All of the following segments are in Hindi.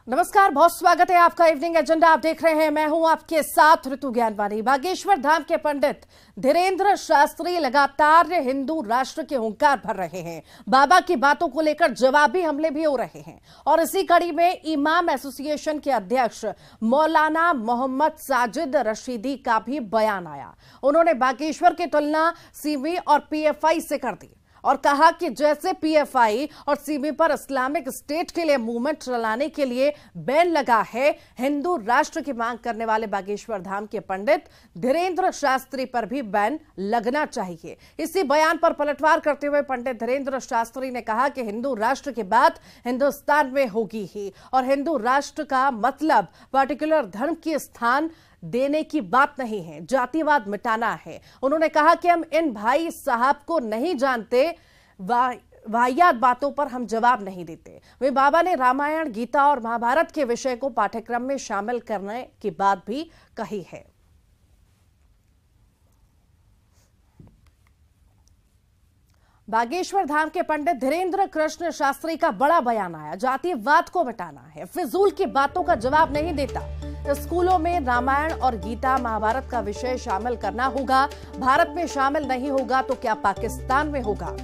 नमस्कार, बहुत स्वागत है आपका इवनिंग एजेंडा आप देख रहे हैं। मैं हूं आपके साथ ऋतु ज्ञानवानी। बागेश्वर धाम के पंडित धीरेन्द्र शास्त्री लगातार हिंदू राष्ट्र के हुंकार भर रहे हैं। बाबा की बातों को लेकर जवाबी हमले भी हो रहे हैं और इसी कड़ी में इमाम एसोसिएशन के अध्यक्ष मौलाना मोहम्मद साजिद रशीदी का भी बयान आया। उन्होंने बागेश्वर की तुलना सिमी और पीएफआई से कर दी और कहा कि जैसे पीएफआई और सिमी पर इस्लामिक स्टेट के लिए मूवमेंट चलाने के लिए बैन लगा है, हिंदू राष्ट्र की मांग करने वाले बागेश्वर धाम के पंडित धीरेन्द्र शास्त्री पर भी बैन लगना चाहिए। इसी बयान पर पलटवार करते हुए पंडित धीरेन्द्र शास्त्री ने कहा कि हिंदू राष्ट्र की बात हिंदुस्तान में होगी ही और हिंदू राष्ट्र का मतलब पर्टिकुलर धर्म के स्थान देने की बात नहीं है, जातिवाद मिटाना है। उन्होंने कहा कि हम इन भाई साहब को नहीं जानते, वाहियात बातों पर हम जवाब नहीं देते। वे बाबा ने रामायण, गीता और महाभारत के विषय को पाठ्यक्रम में शामिल करने की बात भी कही है। बागेश्वर धाम के पंडित धीरेन्द्र कृष्ण शास्त्री का बड़ा बयान आया। जातिवाद को मिटाना है, फिजूल की बातों का जवाब नहीं देता। स्कूलों में रामायण और गीता महाभारत का विषय शामिल करना होगा। भारत में शामिल नहीं होगा तो क्या पाकिस्तान में होगा?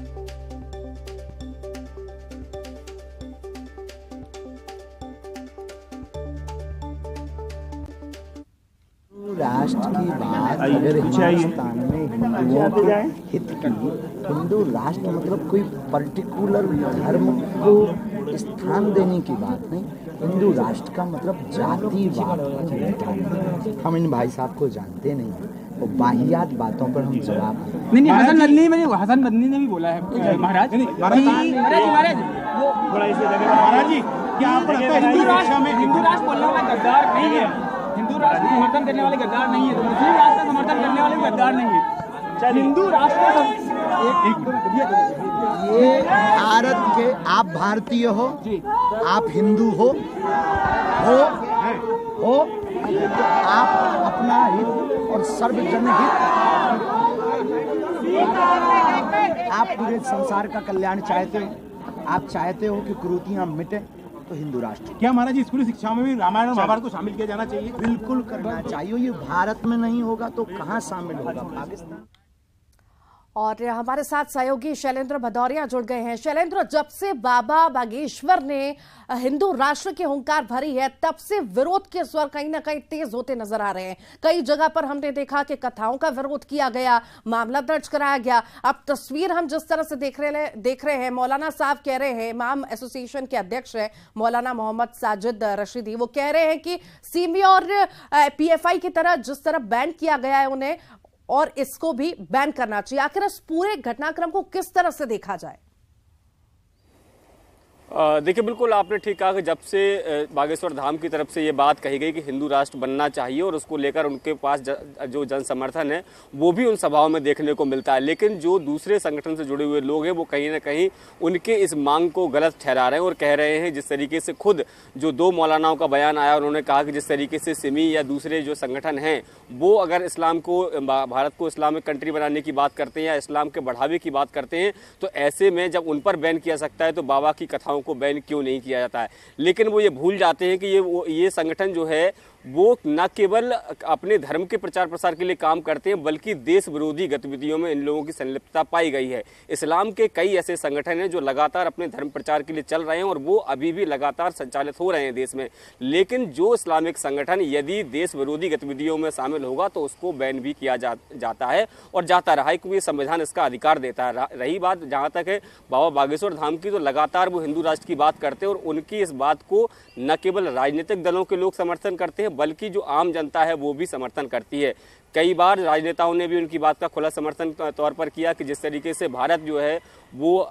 राष्ट्र की बात अगर हिंदुस्तान में हिंदुओं के हित की, हिंदू राष्ट्र मतलब कोई पर्टिकुलर धर्म को स्थान देने की बात नहीं। हिंदू राष्ट्र का मतलब जातिवाद को मिटाना। हम इन भाई साहब को जानते नहीं हैं और बाहियात बातों पर हम जवाब नहीं। हसन मदनी ने भी बोला है महाराज जी, क्या हिंदू राष्ट्र बोलने वाला गद्दार नहीं है, हिंदू राष्ट्र का समर्थन करने वाले गद्दार नहीं है, तो मुस्लिम राष्ट्र का समर्थन करने वाले भी गद्दार नहीं है। हिंदू राष्ट्र ये भारत के, आप भारतीय हो, आप हिंदू हो, आप अपना हित और सर्वजन हित, आप पूरे संसार का कल्याण चाहते हो, आप चाहते हो कि कुरीतियां मिटे, तो हिंदू राष्ट्र क्या महाराज जी स्कूली शिक्षा में भी रामायण और महाभारत को शामिल किया जाना चाहिए? बिल्कुल करना चाहिए। ये भारत में नहीं होगा तो कहाँ शामिल होगा? पाकिस्तान। और हमारे साथ सहयोगी शैलेंद्र भदौरिया जुड़ गए हैं। शैलेंद्र, जब से बाबा बागेश्वर ने हिंदू राष्ट्र की हुंकार भरी है, तब से विरोध के स्वर कहीं ना कहीं तेज होते नजर आ रहे हैं। कई जगह पर हमने देखा कि कथाओं का विरोध किया गया, मामला दर्ज कराया गया। अब तस्वीर हम जिस तरह से देख रहे हैं, मौलाना साहब कह रहे हैं, इमाम एसोसिएशन के अध्यक्ष है मौलाना मोहम्मद साजिद रशीदी, वो कह रहे हैं कि सिमी और पीएफआई की तरह जिस तरह बैन किया गया है उन्हें, और इसको भी बैन करना चाहिए। आखिर इस पूरे घटनाक्रम को किस तरह से देखा जाए? देखिए, बिल्कुल आपने ठीक कहा कि जब से बागेश्वर धाम की तरफ से ये बात कही गई कि हिंदू राष्ट्र बनना चाहिए और उसको लेकर उनके पास जो जन समर्थन है वो भी उन सभाओं में देखने को मिलता है, लेकिन जो दूसरे संगठन से जुड़े हुए लोग हैं वो कहीं ना कहीं उनके इस मांग को गलत ठहरा रहे हैं और कह रहे हैं, जिस तरीके से खुद जो दो मौलानाओं का बयान आया, उन्होंने कहा कि जिस तरीके से सिमी या दूसरे जो संगठन हैं वो अगर इस्लाम को, भारत को इस्लामिक कंट्री बनाने की बात करते हैं या इस्लाम के बढ़ावे की बात करते हैं, तो ऐसे में जब उन पर बैन किया सकता है तो बाबा की कथाओं को बैन क्यों नहीं किया जाता है। लेकिन वो ये भूल जाते हैं कि ये संगठन जो है वो न केवल अपने धर्म के प्रचार प्रसार के लिए काम करते हैं, बल्कि देश विरोधी गतिविधियों में इन लोगों की संलिप्तता पाई गई है। इस्लाम के कई ऐसे संगठन हैं जो लगातार अपने धर्म प्रचार के लिए चल रहे हैं और वो अभी भी लगातार संचालित हो रहे हैं देश में, लेकिन जो इस्लामिक संगठन यदि देश विरोधी गतिविधियों में शामिल होगा तो उसको बैन भी किया जाता है और जाता रहा है, क्योंकि संविधान इसका अधिकार देता है। रही बात जहाँ तक है बाबा बागेश्वर धाम की, तो लगातार वो हिंदू राष्ट्र की बात करते हैं और उनकी इस बात को न केवल राजनीतिक दलों के लोग समर्थन करते हैं बल्कि जो आम जनता है वो भी समर्थन करती है। कई बार राजनेताओं ने भी उनकी बात का खुला समर्थन तौर पर किया कि जिस तरीके से भारत जो है वो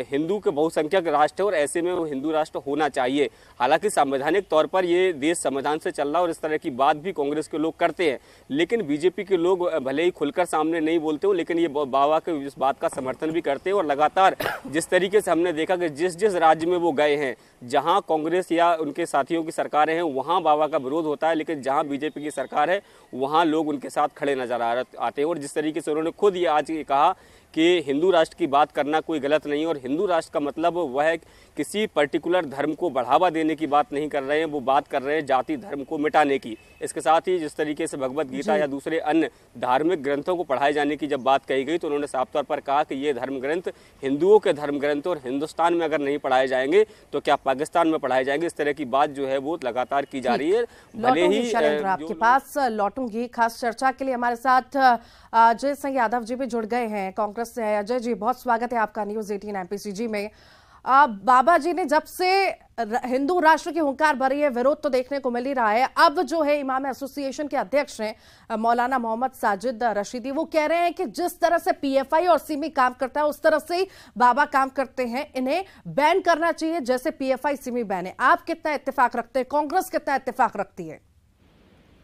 हिंदू के बहुसंख्यक राष्ट्र है और ऐसे में वो हिंदू राष्ट्र होना चाहिए। हालांकि संवैधानिक तौर पर ये देश संविधान से चल रहा है और इस तरह की बात भी कांग्रेस के लोग करते हैं, लेकिन बीजेपी के लोग भले ही खुलकर सामने नहीं बोलते हो, लेकिन ये बाबा के इस बात का समर्थन भी करते हैं। और लगातार जिस तरीके से हमने देखा कि जिस जिस राज्य में वो गए हैं, जहाँ कांग्रेस या उनके साथियों की सरकारें हैं, वहाँ बाबा का विरोध होता है, लेकिन जहाँ बीजेपी की सरकार है वहाँ लोग उनके साथ खड़े नजर आते हैं। और जिस तरीके से उन्होंने खुद ये आज कहा कि हिंदू राष्ट्र की बात करना कोई गलत नहीं है, और हिंदू राष्ट्र का मतलब वह है किसी पर्टिकुलर धर्म को बढ़ावा देने की बात नहीं कर रहे हैं, वो बात कर रहे हैं जाति धर्म को मिटाने की। इसके साथ ही जिस तरीके से भगवत गीता या दूसरे अन्य धार्मिक ग्रंथों को पढ़ाए जाने की जब बात कही गई तो उन्होंने साफ तौर पर कहा कि ये धर्म ग्रंथ हिंदुओं के धर्म ग्रंथ, और हिंदुस्तान में अगर नहीं पढ़ाए जाएंगे तो क्या पाकिस्तान में पढ़ाए जाएंगे। इस तरह की बात जो है वो लगातार की जा रही है। भले ही शैलेंद्र आपके पास लौटूंगी, खास चर्चा के लिए हमारे साथ अजय सिंह यादव जी भी जुड़ गए हैं कांग्रेस से। अजय जी, बहुत स्वागत है आपका न्यूज 18 एमपीसीजी में। बाबा जी ने जब से हिंदू राष्ट्र की हुंकार भरी है, विरोध तो देखने को मिल ही रहा है। अब जो है इमाम एसोसिएशन के अध्यक्ष हैं मौलाना मोहम्मद साजिद रशीदी, वो कह रहे हैं कि जिस तरह से पीएफआई और सिमी काम करता है उस तरह से ही बाबा काम करते हैं, इन्हें बैन करना चाहिए जैसे पीएफआई सिमी बैन है। आप कितना इत्तेफाक रखते हैं, कांग्रेस कितना इत्तेफाक रखती है?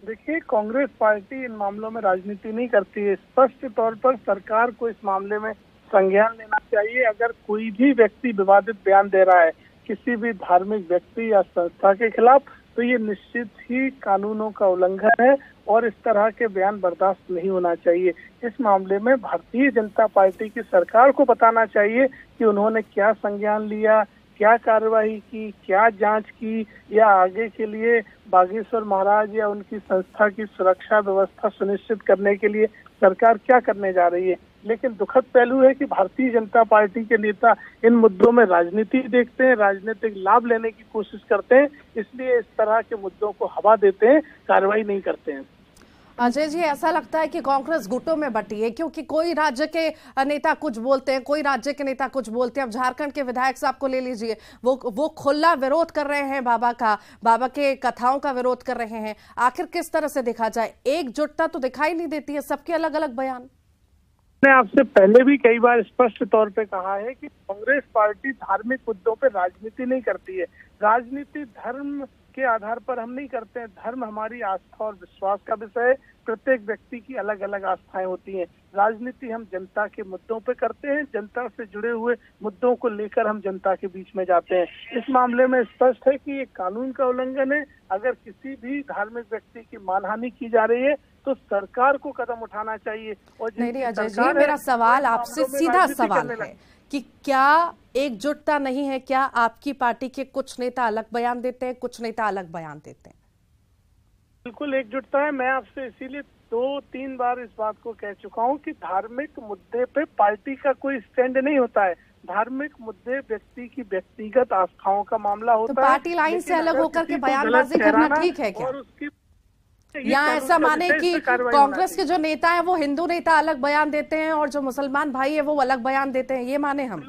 देखिए, कांग्रेस पार्टी इन मामलों में राजनीति नहीं करती है। स्पष्ट तौर पर सरकार को इस मामले में संज्ञान लेना चाहिए। अगर कोई भी व्यक्ति विवादित बयान दे रहा है किसी भी धार्मिक व्यक्ति या संस्था के खिलाफ, तो ये निश्चित ही कानूनों का उल्लंघन है और इस तरह के बयान बर्दाश्त नहीं होना चाहिए। इस मामले में भारतीय जनता पार्टी की सरकार को बताना चाहिए कि उन्होंने क्या संज्ञान लिया, क्या कार्रवाई की, क्या जांच की, या आगे के लिए बागेश्वर महाराज या उनकी संस्था की सुरक्षा व्यवस्था सुनिश्चित करने के लिए सरकार क्या करने जा रही है। लेकिन दुखद पहलू है कि भारतीय जनता पार्टी के नेता इन मुद्दों में राजनीति देखते हैं, राजनीतिक लाभ लेने की कोशिश करते हैं, इसलिए इस तरह के मुद्दों को हवा देते हैं, कार्रवाई नहीं करते हैं। अजय जी, ऐसा लगता है कि कांग्रेस गुटों में बटी है, क्योंकि कोई राज्य के नेता कुछ बोलते हैं, कोई राज्य के नेता कुछ बोलते हैं। अब झारखंड के विधायक साहब को ले लीजिए, वो खुला विरोध कर रहे हैं बाबा के कथाओं का विरोध कर रहे हैं। आखिर किस तरह से देखा जाए, एकजुटता तो दिखाई नहीं देती है, सबके अलग अलग बयान। मैंने आपसे पहले भी कई बार स्पष्ट तौर पे कहा है कि कांग्रेस पार्टी धार्मिक मुद्दों पे राजनीति नहीं करती है। राजनीति धर्म के आधार पर हम नहीं करते हैं। धर्म हमारी आस्था और विश्वास का विषय है। प्रत्येक व्यक्ति की अलग अलग आस्थाएं होती हैं। राजनीति हम जनता के मुद्दों पे करते हैं, जनता से जुड़े हुए मुद्दों को लेकर हम जनता के बीच में जाते हैं। इस मामले में स्पष्ट है कि ये कानून का उल्लंघन है। अगर किसी भी धार्मिक व्यक्ति की मानहानि की जा रही है तो सरकार को कदम उठाना चाहिए। और नहीं अजय जी, मेरा सवाल आपसे सीधा सवाल है कि क्या एकजुटता नहीं है? क्या आपकी पार्टी के कुछ नेता अलग बयान देते हैं, कुछ नेता अलग बयान देते हैं? बिल्कुल एकजुटता है। मैं आपसे इसीलिए 2-3 बार इस बात को कह चुका हूं कि धार्मिक मुद्दे पे पार्टी का कोई स्टैंड नहीं होता है। धार्मिक मुद्दे व्यक्ति की व्यक्तिगत आस्थाओं का मामला होता है। तो पार्टी लाइन से अलग होकर के बयानबाजी करना ठीक है क्या? और उसकी या ऐसा माने कि कांग्रेस के जो नेता हैं वो हिंदू नेता अलग बयान देते हैं और जो मुसलमान भाई है वो अलग बयान देते हैं, ये माने हम?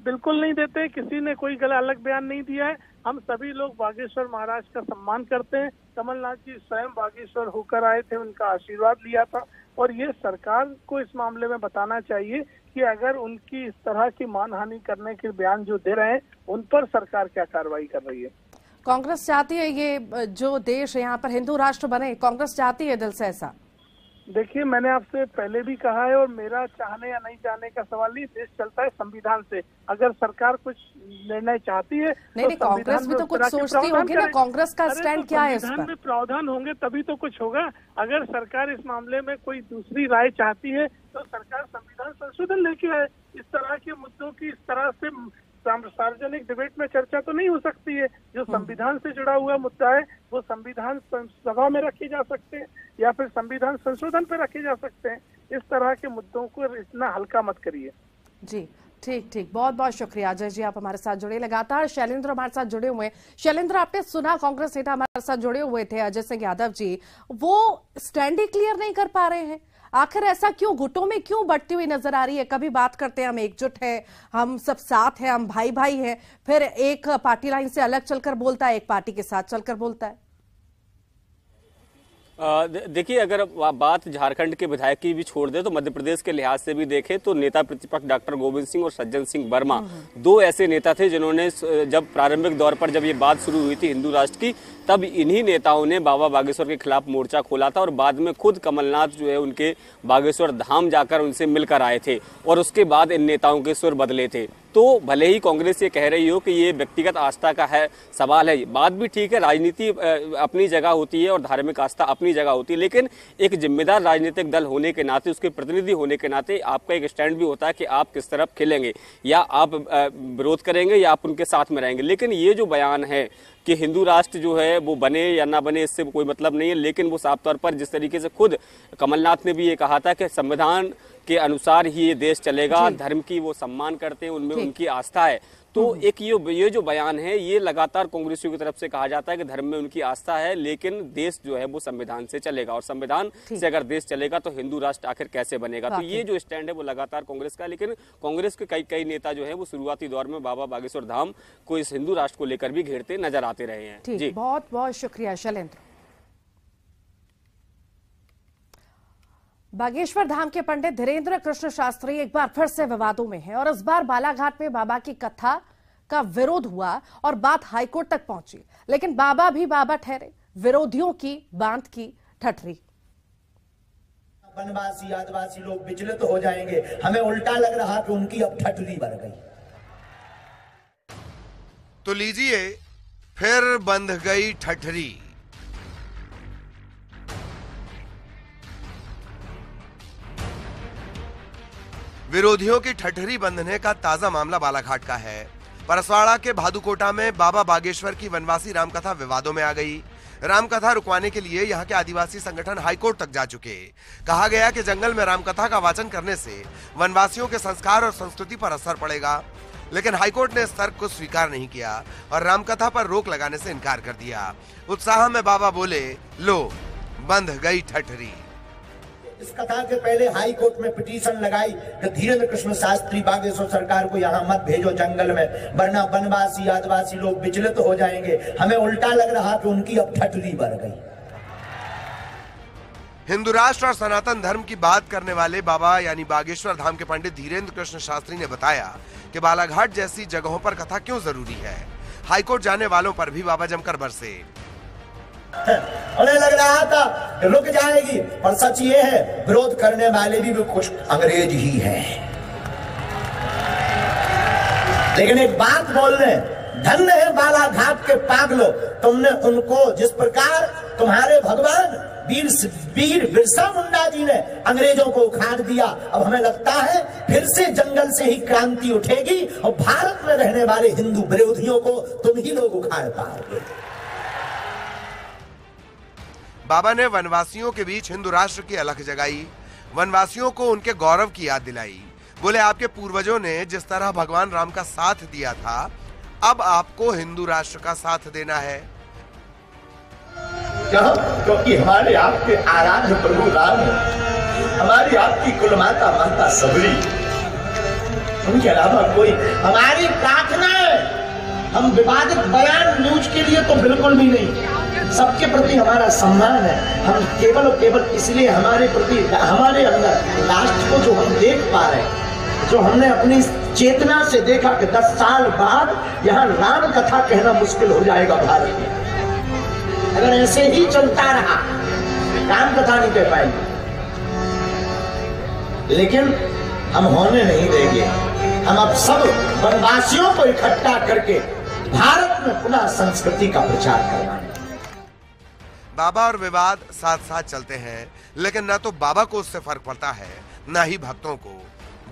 बिल्कुल नहीं देते। किसी ने कोई अलग बयान नहीं दिया है। हम सभी लोग बागेश्वर महाराज का सम्मान करते हैं। कमलनाथ जी स्वयं बागेश्वर होकर आए थे, उनका आशीर्वाद लिया था। और ये सरकार को इस मामले में बताना चाहिए कि अगर उनकी इस तरह की मानहानि करने के बयान जो दे रहे हैं उन पर सरकार क्या कार्रवाई कर रही है। कांग्रेस चाहती है ये जो देश यहाँ पर हिंदू राष्ट्र बने, कांग्रेस चाहती है दिल से ऐसा? देखिए, मैंने आपसे पहले भी कहा है और मेरा चाहने या नहीं चाहने का सवाल नहीं, देश चलता है संविधान से। अगर सरकार कुछ निर्णय चाहती है नहीं, कांग्रेस भी तो कुछ सोचती होगी ना। कांग्रेस का स्टैंड क्या है इस पर? संविधान में प्रावधान होंगे तभी तो कुछ होगा। अगर सरकार इस मामले में कोई दूसरी राय चाहती है तो सरकार संविधान संशोधन लेके आए। इस तरह के मुद्दों की इस तरह से सार्वजनिक डिबेट में चर्चा तो नहीं हो सकती है। जो संविधान से जुड़ा हुआ मुद्दा है वो संविधान सभा में रखे जा सकते हैं या फिर संविधान संशोधन पे रखे जा सकते हैं। इस तरह के मुद्दों को इतना हल्का मत करिए। जी ठीक, बहुत बहुत शुक्रिया अजय जी, आप हमारे साथ जुड़े। लगातार शैलेंद्र हमारे साथ जुड़े हुए हैं। शैलेंद्र, आपने सुना कांग्रेस नेता हमारे साथ जुड़े हुए थे अजय सिंह यादव जी, वो स्टैंड ही क्लियर नहीं कर पा रहे हैं। आखिर ऐसा क्यों? गुटों में क्यों बढ़ती हुई नजर आ रही है? कभी बात करते हैं हम एकजुट है, हम सब साथ हैं, हम भाई भाई हैं, फिर एक पार्टी लाइन से अलग चलकर बोलता है, एक पार्टी के साथ चलकर बोलता है। देखिए, अगर बात झारखंड के विधायक की भी छोड़ दे तो मध्य प्रदेश के लिहाज से भी देखें तो नेता प्रतिपक्ष डॉक्टर गोविंद सिंह और सज्जन सिंह वर्मा दो ऐसे नेता थे जिन्होंने जब प्रारंभिक दौर पर जब ये बात शुरू हुई थी हिंदू राष्ट्र की, तब इन्हीं नेताओं ने बाबा बागेश्वर के खिलाफ मोर्चा खोला था और बाद में खुद कमलनाथ जो है उनके बागेश्वर धाम जाकर उनसे मिलकर आए थे और उसके बाद इन नेताओं के सुर बदले थे। तो भले ही कांग्रेस ये कह रही हो कि ये व्यक्तिगत आस्था का है सवाल है, बात भी ठीक है, राजनीति अपनी जगह होती है और धार्मिक आस्था अपनी जगह होती है, लेकिन एक जिम्मेदार राजनीतिक दल होने के नाते, उसके प्रतिनिधि होने के नाते आपका एक स्टैंड भी होता है कि आप किस तरफ खेलेंगे, या आप विरोध करेंगे या आप उनके साथ में रहेंगे। लेकिन ये जो बयान है कि हिंदू राष्ट्र जो है वो बने या ना बने, इससे कोई मतलब नहीं है, लेकिन वो साफ तौर पर जिस तरीके से खुद कमलनाथ ने भी ये कहा था कि संविधान के अनुसार ही ये देश चलेगा, धर्म की वो सम्मान करते हैं, उनमें उनकी आस्था है, तो एक ये जो बयान है ये लगातार कांग्रेसियों की तरफ से कहा जाता है कि धर्म में उनकी आस्था है, लेकिन देश जो है वो संविधान से चलेगा, और संविधान से अगर देश चलेगा तो हिंदू राष्ट्र आखिर कैसे बनेगा। तो ये जो स्टैंड है वो लगातार कांग्रेस का, लेकिन कांग्रेस के कई नेता जो है वो शुरुआती दौर में बाबा बागेश्वर धाम को इस हिंदू राष्ट्र को लेकर भी घेरते नजर आते रहे हैं। जी बहुत बहुत शुक्रिया शैलेंद्र। बागेश्वर धाम के पंडित धीरेन्द्र कृष्ण शास्त्री एक बार फिर से विवादों में हैं और इस बार बालाघाट में बाबा की कथा का विरोध हुआ और बात हाईकोर्ट तक पहुंची, लेकिन बाबा भी बाबा ठहरे, विरोधियों की बांध की ठठरी। वनवासी आदिवासी लोग विचलित हो जाएंगे, हमें उल्टा लग रहा कि उनकी अब ठठरी बढ़ गई। तो लीजिए फिर बंध गई ठठरी। विरोधियों की ठठरी बंधने का ताजा मामला बालाघाट का है। परसवाड़ा के भादुकोटा में बाबा बागेश्वर की वनवासी रामकथा विवादों में आ गई। रामकथा रुकवाने के लिए यहां के आदिवासी संगठन हाईकोर्ट तक जा चुके। कहा गया कि जंगल में रामकथा का वाचन करने से वनवासियों के संस्कार और संस्कृति पर असर पड़ेगा, लेकिन हाईकोर्ट ने इस तर्क को स्वीकार नहीं किया और रामकथा पर रोक लगाने से इनकार कर दिया। उत्साह में बाबा बोले, लो बंध गई ठठरी। इस कथा के पहले हाई कोर्ट में पिटीशन लगाई कि धीरेन्द्र कृष्ण शास्त्री बागेश्वर सरकार को यहाँ मत भेजो जंगल में, वरना वनवासी आदिवासी लोग विचलित हो जाएंगे, हमें उल्टा लग रहा कि उनकी अब ठठरी बढ़ गई। हिंदू राष्ट्र और सनातन धर्म की बात करने वाले बाबा यानी बागेश्वर धाम के पंडित धीरेन्द्र कृष्ण शास्त्री ने बताया कि बालाघाट जैसी जगहों पर कथा क्यों जरूरी है। हाईकोर्ट जाने वालों पर भी बाबा जमकर बरसे। उन्हें लग रहा था रुक जाएगी, पर सच ये है विरोध करने वाले भी कुछ अंग्रेज ही हैं। लेकिन एक बात बोल रहे, धन्य है बालाघाट के पागलों, तुमने उनको जिस प्रकार तुम्हारे भगवान वीर बिरसा मुंडा जी ने अंग्रेजों को उखाड़ दिया, अब हमें लगता है फिर से जंगल से ही क्रांति उठेगी और भारत में रहने वाले हिंदू विरोधियों को तुम ही लोग उखाड़ पाओगे। बाबा ने वनवासियों के बीच हिंदू राष्ट्र की अलख जगाई, वनवासियों को उनके गौरव की याद दिलाई। बोले, आपके पूर्वजों ने जिस तरह भगवान राम का साथ दिया था, अब आपको हिंदू राष्ट्र का साथ देना है। क्योंकि हमारे आपके आराध्य प्रभु राम, हमारी आपकी कुलमाता माता सबरी, उनके अलावा कोई हमारी प्रार्थना है। हम विवादित बयान न्यूज के लिए तो बिल्कुल भी नहीं, सबके प्रति हमारा सम्मान है। हम केवल और केवल इसलिए हमारे प्रति, हमारे अंदर राष्ट्र को जो हम देख पा रहे हैं, जो हमने अपनी चेतना से देखा कि 10 साल बाद यहाँ राम कथा कहना मुश्किल हो जाएगा भारत में। अगर ऐसे ही चलता रहा राम कथा नहीं कह पाएंगे, लेकिन हम होने नहीं देंगे। हम अब सब वनवासियों को इकट्ठा करके भारत में पुनः संस्कृति का प्रचार करवाएंगे। बाबा और विवाद साथ साथ चलते हैं, लेकिन न तो बाबा को उससे फर्क पड़ता है न ही भक्तों को।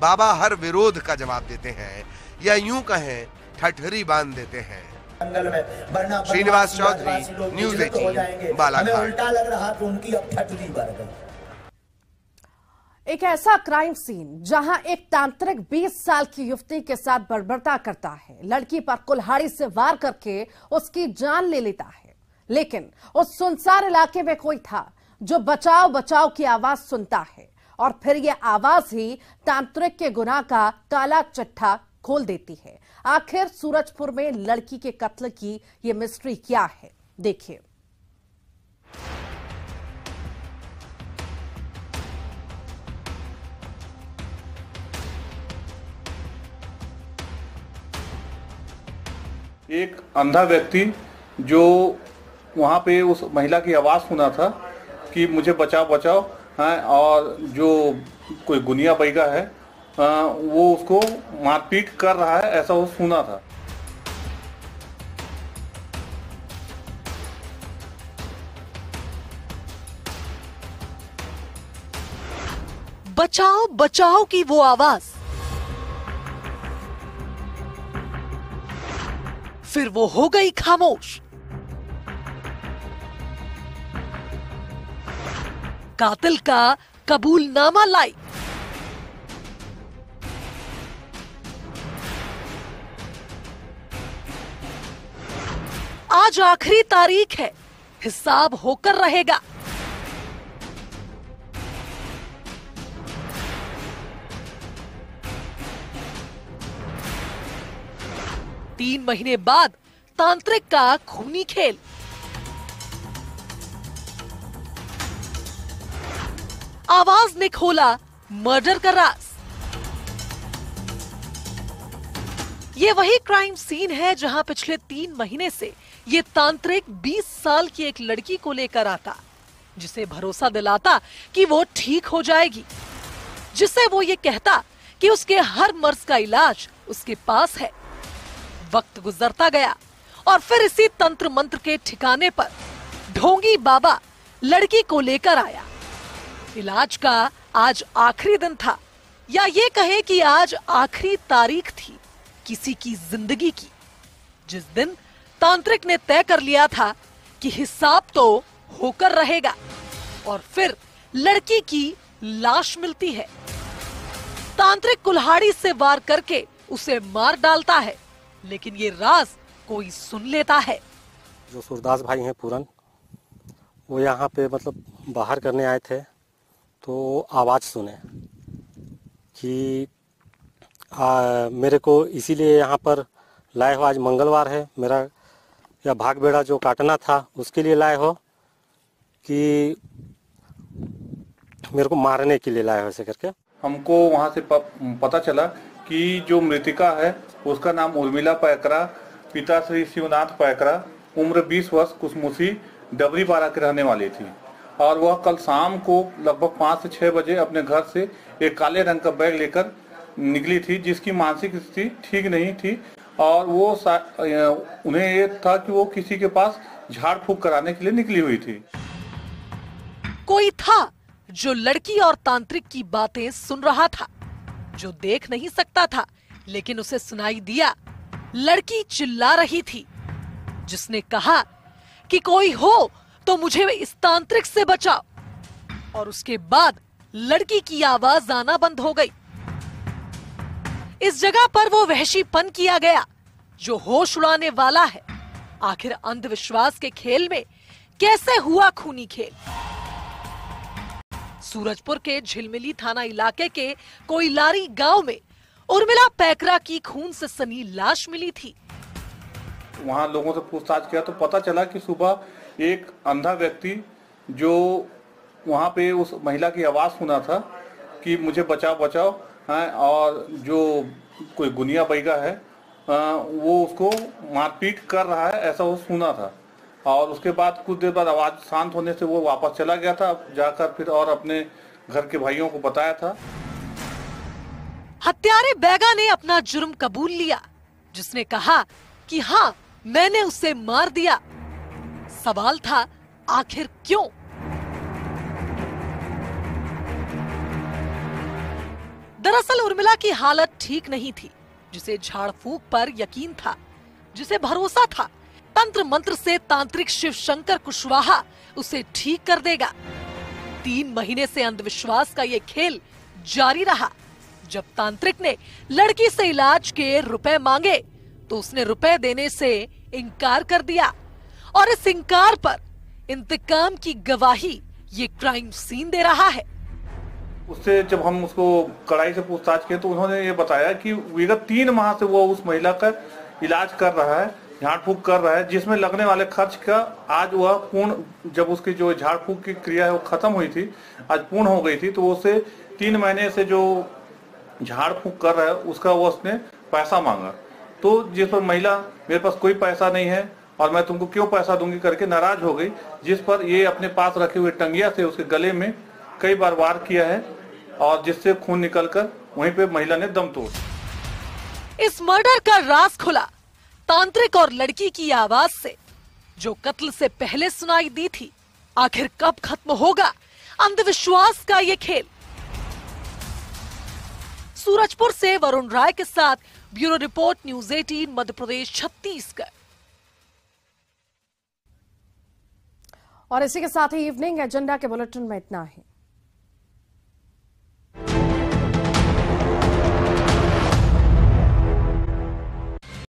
बाबा हर विरोध का जवाब देते हैं, या यूं कहें ठठरी बांध देते हैं। श्रीनिवास चौधरी, न्यूज़ 18, बालाघाट। हमें उल्टा लग रहा कि उनकी अब ठठरी बढ़ गई। एक ऐसा क्राइम सीन जहां एक तांत्रिक 20 साल की युवती के साथ बर्बरता करता है, लड़की पर कुल्हाड़ी से वार करके उसकी जान ले लेता है, लेकिन उस सुनसान इलाके में कोई था जो बचाओ बचाओ की आवाज सुनता है और फिर यह आवाज ही तांत्रिक के गुनाह का काला चिट्ठा खोल देती है। आखिर सूरजपुर में लड़की के कत्ल की यह मिस्ट्री क्या है, देखिए। एक अंधा व्यक्ति जो वहाँ पे उस महिला की आवाज़ सुना था कि मुझे बचाओ बचाओ, हैं, और जो कोई गुनिया बैगा है वो उसको मारपीट कर रहा है, ऐसा वो सुना था। बचाओ बचाओ की वो आवाज, फिर वो हो गई खामोश। कातिल का कबूलनामा लाई। आज आखिरी तारीख है, हिसाब होकर रहेगा। तीन महीने बाद तांत्रिक का खूनी खेल। आवाज ने खोला मर्डर का राज। ये वही क्राइम सीन है जहां पिछले 3 महीने से ये तांत्रिक 20 साल की एक लड़की को लेकर आता, जिसे भरोसा दिलाता कि वो ठीक हो जाएगी, जिसे वो ये कहता कि उसके हर मर्ज का इलाज उसके पास है। वक्त गुजरता गया और फिर इसी तंत्र मंत्र के ठिकाने पर ढोंगी बाबा लड़की को लेकर आया। इलाज का आज आखिरी दिन था, या ये कहे कि आज आखिरी तारीख थी किसी की जिंदगी की, जिस दिन तांत्रिक ने तय कर लिया था कि हिसाब तो होकर रहेगा। और फिर लड़की की लाश मिलती है। तांत्रिक कुल्हाड़ी से वार करके उसे मार डालता है, लेकिन ये राज कोई सुन लेता है। जो सूरदास भाई हैं पूरन, वो यहाँ पे मतलब बाहर करने आए थे, तो आवाज़ सुने कि मेरे को इसीलिए यहाँ पर लाए हो। आज मंगलवार है, मेरा या भाग बेड़ा जो काटना था उसके लिए लाए हो कि मेरे को मारने के लिए लाए हो, ऐसे करके। हमको वहाँ से पता चला कि जो मृतिका है उसका नाम उर्मिला पैकरा, पिता श्री शिवनाथ पैकरा, उम्र 20 वर्ष, कुसमुसी डबरीपारा की रहने वाली थी। और वह कल शाम को लगभग 5 से 6 बजे अपने घर से एक काले रंग का बैग लेकर निकली थी, जिसकी मानसिक स्थिति ठीक नहीं थी। और वो उन्हें ये था कि वो किसी के पास झाड़ फूक कराने के लिए निकली हुई थी। कोई था जो लड़की और तांत्रिक की बातें सुन रहा था, जो देख नहीं सकता था, लेकिन उसे सुनाई दिया। लड़की चिल्ला रही थी, जिसने कहा कि कोई हो तो मुझे इस तांत्रिक से बचाओ। और उसके बाद लड़की की आवाज आना बंद हो गई। इस जगह पर वो वहशीपन किया गया जो होश उड़ाने वाला है। आखिर अंधविश्वास के खेल में कैसे हुआ खूनी खेल? सूरजपुर के झिलमिली थाना इलाके के कोइलारी गांव में उर्मिला पैकरा की खून से सनी लाश मिली थी। वहाँ लोगों से पूछताछ किया तो पता चला कि सुबह एक अंधा व्यक्ति जो वहाँ पे उस महिला की आवाज सुना था कि मुझे बचाओ बचाओ, और जो कोई गुनिया बैगा है वो उसको मारपीट कर रहा है, ऐसा वो सुना था। और उसके बाद कुछ देर बाद आवाज शांत होने से वो वापस चला गया था, जाकर फिर और अपने घर के भाइयों को बताया था। हत्यारे बैगा ने अपना जुर्म कबूल लिया, जिसने कहा कि हाँ, मैंने उसे मार दिया। सवाल था, आखिर क्यों? दरअसल उर्मिला की हालत ठीक नहीं थी, जिसे झाड़ फूक पर यकीन था, जिसे भरोसा था तंत्र मंत्र से तांत्रिक शिव शंकर कुशवाहा उसे ठीक कर देगा। 3 महीने से अंधविश्वास का ये खेल जारी रहा। जब तांत्रिक ने लड़की से इलाज के रुपए मांगे तो उसने रुपए देने से इनकार कर दिया, और इस इनकार पर इंतकाम की गवाही ये क्राइम सीन दे रहा है। उससे जब हम उसको कड़ाई से पूछताछ किए तो उन्होंने ये बताया कि विगत 3 माह से वो उस महिला का इलाज कर रहा है, झाड़ फूक कर रहा है, जिसमें लगने वाले खर्च का आज वह पूर्ण, जब उसकी जो झाड़ फूक की क्रिया है वो खत्म हुई थी, आज पूर्ण हो गई थी, तो उससे 3 महीने से जो झाड़ फूक कर रहा है उसका वो उसने पैसा मांगा। तो जिस पर महिला मेरे पास कोई पैसा नहीं है और मैं तुमको क्यों पैसा दूंगी करके नाराज हो गई, जिस पर ये अपने पास रखे हुए टंगिया से उसके गले में कई बार वार किया है, और जिससे खून निकलकर वहीं पे महिला ने दम तोड़। इस मर्डर का राज खुला तांत्रिक और लड़की की आवाज से, जो कत्ल से पहले सुनाई दी थी। आखिर कब खत्म होगा अंधविश्वास का ये खेल? सूरजपुर से वरुण राय के साथ bureau report, news 18 Madhya Pradesh, Chhattisgarh. और इसी के साथ ही इवनिंग एजेंडा के बुलेटिन में इतना ही।